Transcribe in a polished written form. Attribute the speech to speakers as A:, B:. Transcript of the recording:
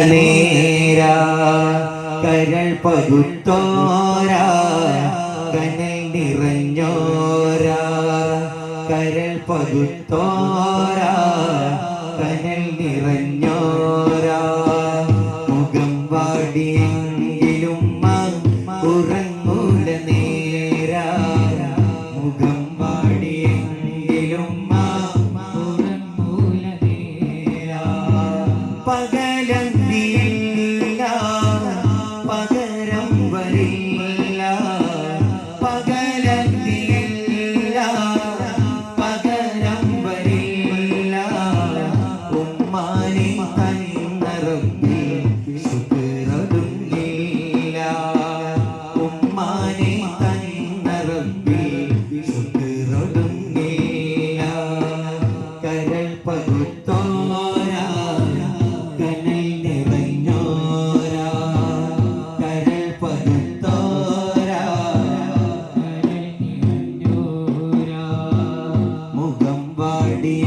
A: നേരാ കരൾ പകുത്തോരാ കനൽ നിറഞ്ഞോരാ കരൾ പകുത്തോരാ കനൽ നിറഞ്ഞോരാ മുഖം വാടിയെങ്കിലും ഉറങ്ങൂല നേരാ മുഖം വാടിയെങ്കിലും ഉറങ്ങൂല നേരാ പകലന്തിയില്ല പകരം വരില്ല പകലന്തിയില്ല പകരം വരില്ല ഉമ്മാനെ തന്നറബി ശുക്രൊടുങ്ങില്ല ഉമ്മാനെ തന്നറബി ശുക്രൊടുങ്ങില്ല കരൾ പകുത്തോരാ കനൽ നിറഞ്ഞോരാ കരൾ പകുത്തോരാ കനൽ നിറഞ്ഞോരാ മുഖം വാടിയ